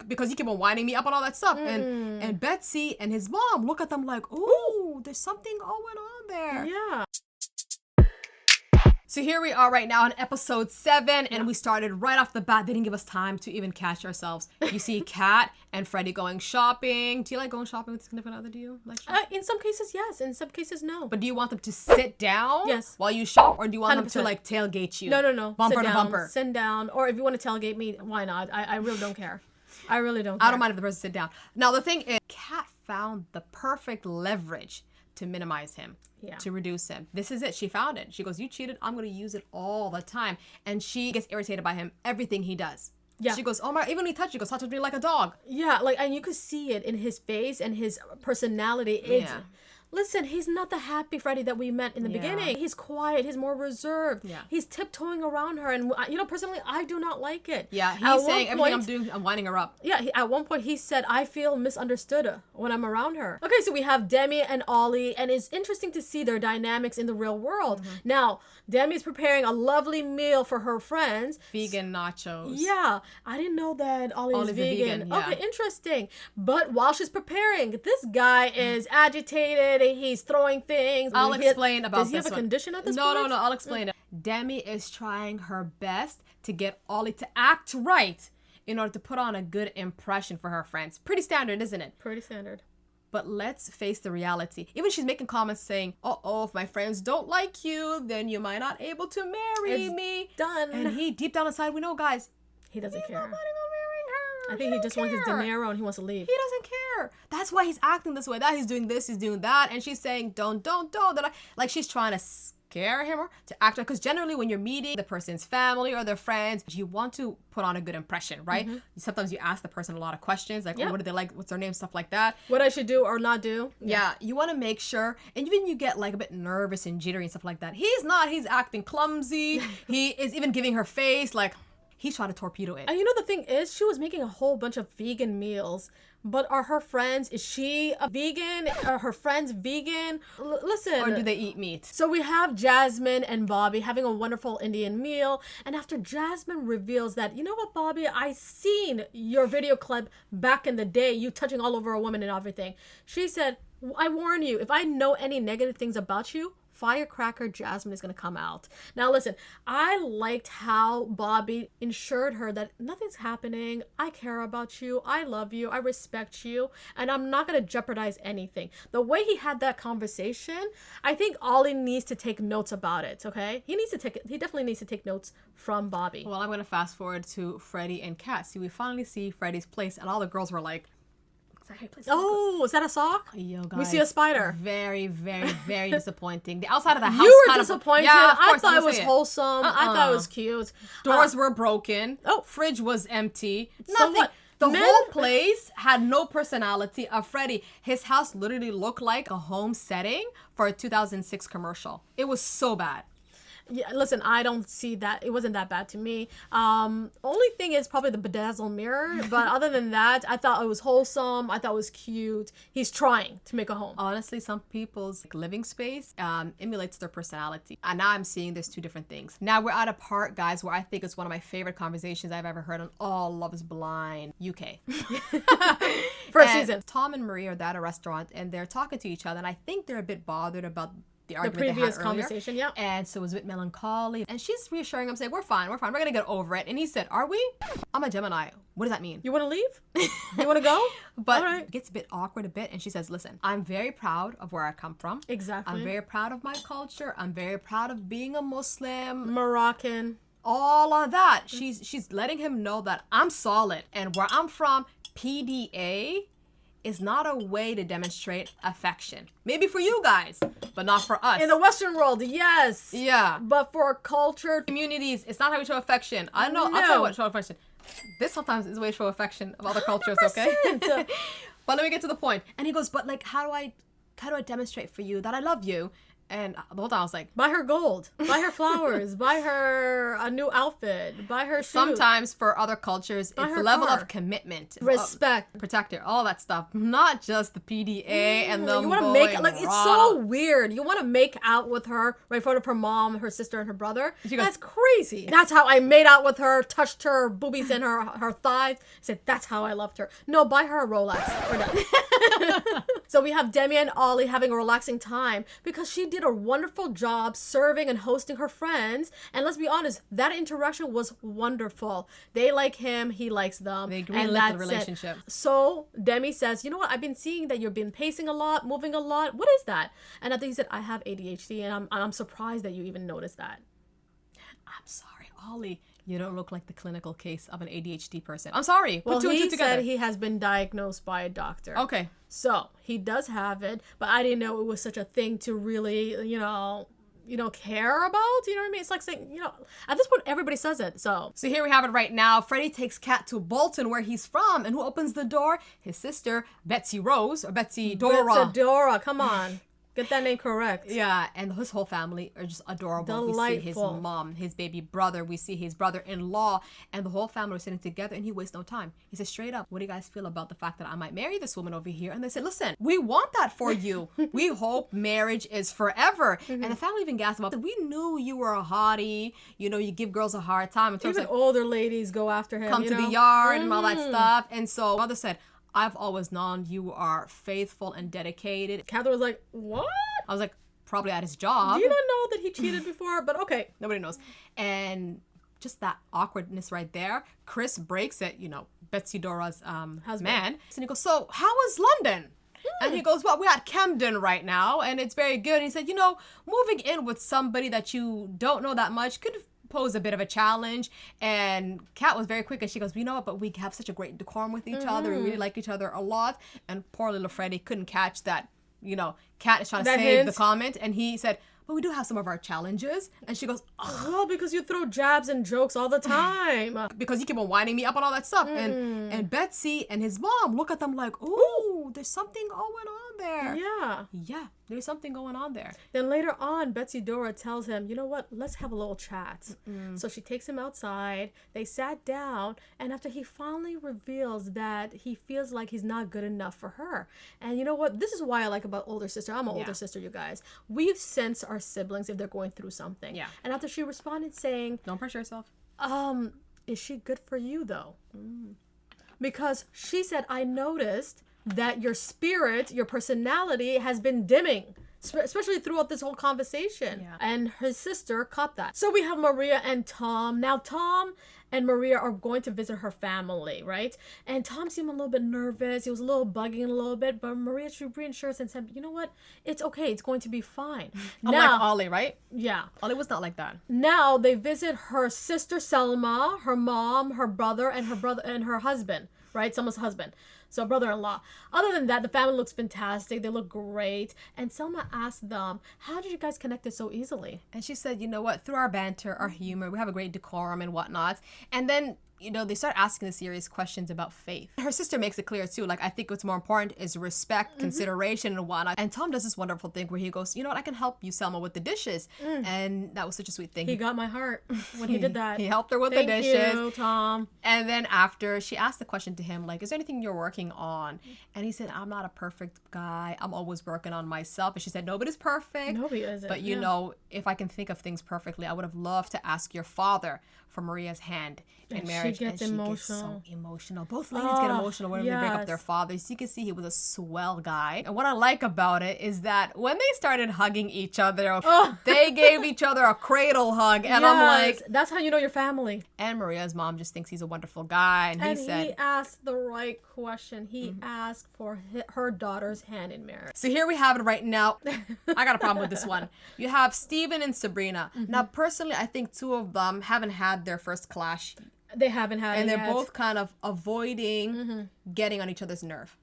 because you keep on winding me up and all that stuff. And Betsy and his mom look at them like, ooh, there's something going on there. Yeah. So here we are right now on episode 7, and we started right off the bat. They didn't give us time to even catch ourselves. You see Kat and Freddie going shopping. Do you like going shopping with significant other? Do you like shopping? In some cases, yes. In some cases, no. But do you want them to sit down while you shop, or do you want 100%. them to like tailgate you? No. Bumper Sit to down, bumper. Sit down. Or if you want to tailgate me, why not? I really don't care. I really don't care. I don't mind if the person sit down. Now the thing is, Kat found the perfect leverage to minimize him, to reduce him. This is it. She found it. She goes, you cheated. I'm going to use it all the time. And she gets irritated by him, everything he does. Yeah. She goes, oh my, even when he touches, she goes, touch me like a dog. Yeah, like, and you could see it in his face and his personality. Listen, he's not the happy Freddie that we met in the beginning. He's quiet. He's more reserved. Yeah. He's tiptoeing around her. And, personally, I do not like it. Yeah, he's saying everything I'm doing, I'm winding her up. Yeah, at one point he said, I feel misunderstood when I'm around her. Okay, so we have Demi and Ollie, and it's interesting to see their dynamics in the real world. Now, Demi's preparing a lovely meal for her friends. Vegan nachos. Yeah, I didn't know that Ollie's vegan. Yeah. Okay, interesting. But while she's preparing, this guy is agitated. He's throwing things. I'll explain about this. Does he have a condition at this point? No, I'll explain it. Demi is trying her best to get Ollie to act right in order to put on a good impression for her friends. Pretty standard, isn't it? Pretty standard. But let's face the reality. Even she's making comments saying, if my friends don't like you, then you might not able to marry me. Done. And he, deep down inside, we know, guys, he doesn't care. Not planning on marrying her. I think he just wants his dinero and he wants to leave. He doesn't care. That's why he's acting this way. That he's doing this, he's doing that. And she's saying, don't. Like she's trying to scare him to act like, because generally when you're meeting the person's family or their friends, you want to put on a good impression, right? Sometimes you ask the person a lot of questions, like, what do they like? What's their name? Stuff like that. What I should do or not do. Yeah, you want to make sure, and even you get like a bit nervous and jittery and stuff like that. He's not. He's acting clumsy. He is even giving her face like he's trying to torpedo it. And the thing is, she was making a whole bunch of vegan meals. But are her friends, is she a vegan? Are her friends vegan? Listen. Or do they eat meat? So we have Jasmine and Bobby having a wonderful Indian meal. And after Jasmine reveals that, you know what, Bobby, I seen your video clip back in the day, you touching all over a woman and everything. She said, I warn you, if I know any negative things about you, firecracker Jasmine is going to come out. Now listen, I liked how Bobby assured her that nothing's happening. I care about you. I love you. I respect you. And I'm not going to jeopardize anything. The way he had that conversation, I think Ollie needs to take notes about it, okay? He definitely needs to take notes from Bobby. Well, I'm going to fast forward to Freddie and Kat. See, we finally see Freddie's place, and all the girls were like, oh, is that a sock? Yo, guys, we see a spider. Very, very, very disappointing. The outside of the house. You were disappointed. Yeah, of course, I thought it was wholesome. I thought it was cute. Doors were broken. Fridge was empty. So nothing. The whole place had no personality of Freddie. His house literally looked like a home setting for a 2006 commercial. It was so bad. Yeah, listen, I don't see that. It wasn't that bad to me. Only thing is probably the bedazzled mirror. But other than that, I thought it was wholesome. I thought it was cute. He's trying to make a home. Honestly, some people's living space emulates their personality. And now I'm seeing there's two different things. Now we're at a part, guys, where I think it's one of my favorite conversations I've ever heard on All Love is Blind UK. First season. Tom and Marie are at a restaurant and they're talking to each other. And I think they're a bit bothered about the previous conversation, yeah. And so it was a bit melancholy. And she's reassuring him, saying, we're fine. We're going to get over it. And he said, are we? I'm a Gemini. What does that mean? You want to leave? You want to go? But it gets a bit awkward a bit. And she says, listen, I'm very proud of where I come from. Exactly. I'm very proud of my culture. I'm very proud of being a Muslim. Moroccan. All of that. She's letting him know that I'm solid. And where I'm from, PDA is not a way to demonstrate affection. Maybe for you guys, but not for us. In the Western world, yes. Yeah. But for culture communities, it's not how we show affection. I know. I'll tell you what show affection. This sometimes is a way to show affection of other cultures, 100%. Okay? But let me get to the point. And he goes, but like, how do I demonstrate for you that I love you? And the whole time I was like, Buy her gold. Buy her flowers. Buy her a new outfit. Buy her shoes. sometimes for other cultures, Buy it's her a level car. of commitment. Respect. Protect her, all that stuff. Not just the PDA and them You want to going make like it's raw. so weird. You want to make out with her right in front of her mom, her sister, and her brother. She goes- That's crazy. That's how I made out with her. Touched her boobies and her thighs. Said that's how I loved her. No, buy her a Rolex. We're done. So we have Demi and Ollie having a relaxing time because she did a wonderful job serving and hosting her friends. And let's be honest, that interaction was wonderful. They like him, he likes them. They and greenlit the that's it. relationship. So Demi says, you know what? I've been seeing that you've been pacing a lot, moving a lot. What is that? And I think he said, I have ADHD, and I'm surprised that you even noticed that. I'm sorry, Ollie. You don't look like the clinical case of an ADHD person. I'm sorry. Put Well, two and he two together. said he has been diagnosed by a doctor. Okay. So he does have it, but I didn't know it was such a thing to really, care about. You know what I mean? It's like saying, at this point, everybody says it. So So here we have it right now. Freddie takes Kat to Bolton, where he's from, and who opens the door? His sister, Betsy Rose, or Betsy Dora. It's Dora. Come on. Get that name correct. Yeah, and his whole family are just adorable. We see his Delightful. mom, his baby brother, we see his brother-in-law, and the whole family are sitting together, and he wastes no time. He says straight up, what do you guys feel about the fact that I might marry this woman over here? And they said, listen, we want that for you. We hope marriage is forever. And the family even gasped about, we knew you were a hottie. You know, you give girls a hard time in terms Even of older ladies go after him. come you to the know? yard and all that stuff. And so mother said, I've always known you are faithful and dedicated. Catherine was like, what? I was like, probably at his job. Do you not know that he cheated before? But okay. Nobody knows. And just that awkwardness right there. Chris breaks it, Betsy Dora's man. And he goes, so how is London? And he goes, well, we're at Camden right now, and it's very good. And he said, moving in with somebody that you don't know that much could pose a bit of a challenge. And Kat was very quick, and she goes, you know what, but we have such a great decorum with each other. We really like each other a lot. And poor little Freddie couldn't catch that, Kat is trying to That save hint. the comment. And he said, but we do have some of our challenges. And she goes, oh, Well, because you throw jabs and jokes all the time. because you keep on winding me up on all that stuff. And Betsy and his mom look at them like, ooh, there's something going on there. Yeah. There's something going on there. Then later on, Betsy Dora tells him, you know what? Let's have a little chat. So she takes him outside. They sat down. And after he finally reveals that he feels like he's not good enough for her. And you know what? This is why I like about older sister. I'm an older sister, you guys. We sense our siblings if they're going through something. Yeah. And after she responded saying, Don't pressure yourself. is she good for you though? Because she said, I noticed that your spirit, your personality has been dimming, especially throughout this whole conversation. Yeah. And her sister caught that. So we have Maria and Tom. Now Tom and Maria are going to visit her family, right? And Tom seemed a little bit nervous. He was a little bugging a little bit, but Maria, she reassures and said, you know what? It's okay. It's going to be fine. Unlike Ollie, right? Yeah. Ollie was not like that. Now they visit her sister Selma, her mom, her brother, and her husband, right? Selma's husband. So brother-in-law. Other than that, the family looks fantastic. They look great. And Selma asked them, how did you guys connect it so easily? And she said, you know what? Through our banter, our humor, we have a great decorum and whatnot. And then, they start asking the serious questions about faith. Her sister makes it clear too. Like, I think what's more important is respect, consideration, and whatnot. And Tom does this wonderful thing where he goes, you know what? I can help you, Selma, with the dishes. And that was such a sweet thing. He got my heart when he did that. He helped her with Thank the dishes. you, Tom. And then after, she asked the question to him, like, is there anything you're working on? And he said, I'm not a perfect guy. I'm always working on myself. And she said, nobody's perfect. Nobody is it. But yeah. If I can think of things perfectly, I would have loved to ask your father for Maria's hand in And she marriage. gets and she gets so emotional. Both ladies get emotional when they break up their yes. fathers. You can see he was a swell guy. And what I like about it is that when they started hugging each other, they gave each other a cradle hug. And I'm like, that's how you know your family. and Maria's mom just thinks he's a wonderful guy. And he said, he asked the right question. He asked for her daughter's hand in marriage. so here we have it right now. I got a problem with this one. You have Steven and Sabrina. Now, personally, I think two of them haven't had their first clash. They haven't had And it they're yet. both kind of avoiding getting on each other's nerve.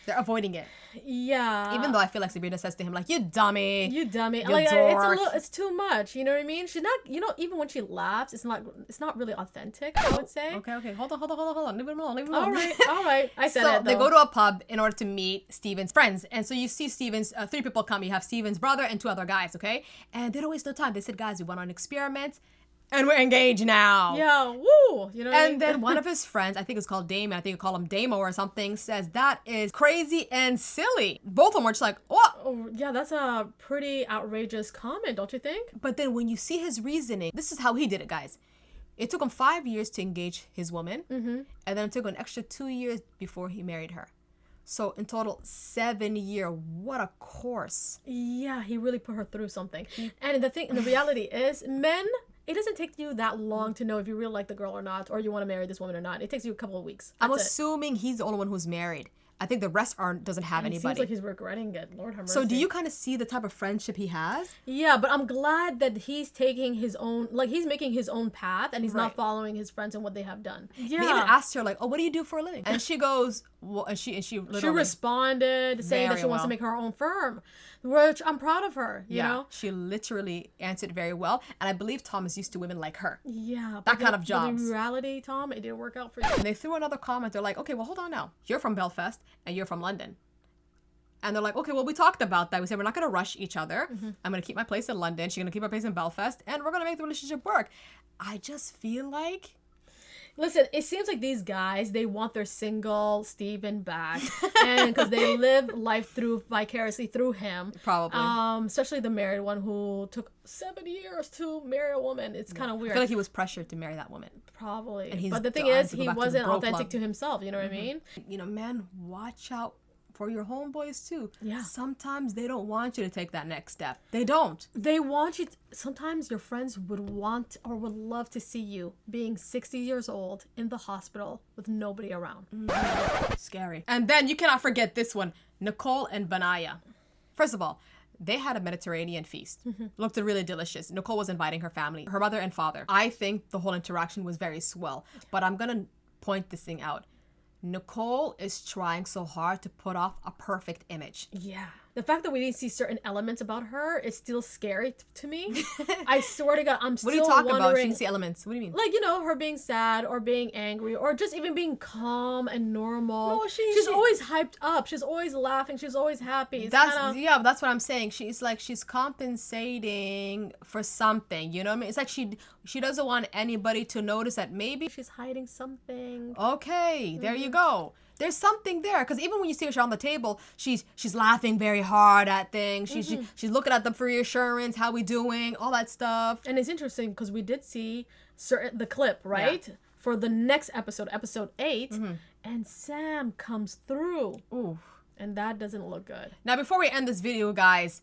They're avoiding it. Yeah. Even though I feel like Sabrina says to him, like, you dummy. You dummy. You Like dork. it's too much. You know what I mean? She's not, even when she laughs, it's not really authentic, I would say. Okay. Hold on. Leave him alone. All right. I said So it, they though. go to a pub in order to meet Steven's friends. And so you see Steven's, 3 people come. You have Steven's brother and 2 other guys, okay? And they don't waste no time. They said, guys, we went on an experiment and we're engaged now. Yeah, woo. You know what I mean? And then one of his friends, I think it's called Damon, I think you call him Damo or something, says that is crazy and silly. Both of them are just like, what? Oh, yeah, that's a pretty outrageous comment, don't you think? But then when you see his reasoning, this is how he did it, guys. It took him 5 years to engage his woman, and then it took an extra 2 years before he married her. So in total, 7 years. What a course. Yeah, he really put her through something. And the reality is, men, it doesn't take you that long to know if you really like the girl or not, or you want to marry this woman or not. It takes you a couple of weeks. I'm That's it. assuming he's the only one who's married. I think the rest doesn't have It seems anybody. like he's regretting it. Lord have mercy. So do you kind of see the type of friendship he has? Yeah, but I'm glad that he's taking his own, like he's making his own path, and he's Right. not following his friends and what they have done. Yeah. They even asked her, like, oh, what do you do for a living? And she goes, well, and she literally. She responded saying that Very she wants well. to make her own firm, which I'm proud of her, you know? She literally answered very well. And I believe Tom is used to women like her. Yeah. That kind of But jobs. in reality, Tom, it didn't work out for you. And they threw another comment. They're like, okay, well, hold on now. You're from Belfast and you're from London. And they're like, okay, well, we talked about that. We said we're not going to rush each other. I'm going to keep my place in London. She's going to keep her place in Belfast. And we're going to make the relationship work. I just feel like... Listen, it seems like these guys, they want their single Steven back. And because they live life vicariously through him. Probably. Especially the married one who took 7 years to marry a woman. It's kind of I weird. feel like he was pressured to marry that woman. Probably. And he's But the thing done is, to go he back to wasn't broke authentic love. to himself. You know what I mean? You know, man, watch out for your homeboys too. Yeah. Sometimes they don't want you to take that next step. They don't. They want you sometimes your friends would want or would love to see you being 60 years old in the hospital with nobody around. Scary. And then you cannot forget this one, Nicole and Benaya. First of all, they had a Mediterranean feast. Looked really delicious. Nicole was inviting her family, her mother and father. I think the whole interaction was very swell. But I'm going to point this thing out. Nicole is trying so hard to put off a perfect image. Yeah. The fact that we didn't see certain elements about her is still scary to me. I swear to God, I'm still What are you talking about? She wondering. can see elements. What do you mean? Like, you know, her being sad or being angry or just even being calm and normal. No, she's always hyped up. She's always laughing. She's always happy. It's kinda... Yeah, but that's what I'm saying. She's like she's compensating for something. You know what I mean? It's like she doesn't want anybody to notice that maybe she's hiding something. okay, there you go. There's something there because even when you see her on the table, she's laughing very hard at things. She's looking at them for reassurance. How we doing? All that stuff. And it's interesting because we did see the clip, right? Yeah. For the next episode, episode 8, and Sam comes through. Ooh. And that doesn't look good. Now, before we end this video, guys,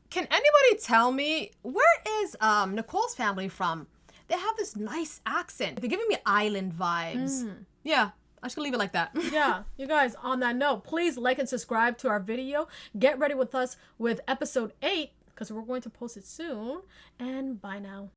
can anybody tell me where is Nicole's family from? They have this nice accent. They're giving me island vibes. Yeah. I'm just gonna leave it like that. Yeah, you guys, on that note, please like and subscribe to our video. Get ready with us with episode 8 because we're going to post it soon. And bye now.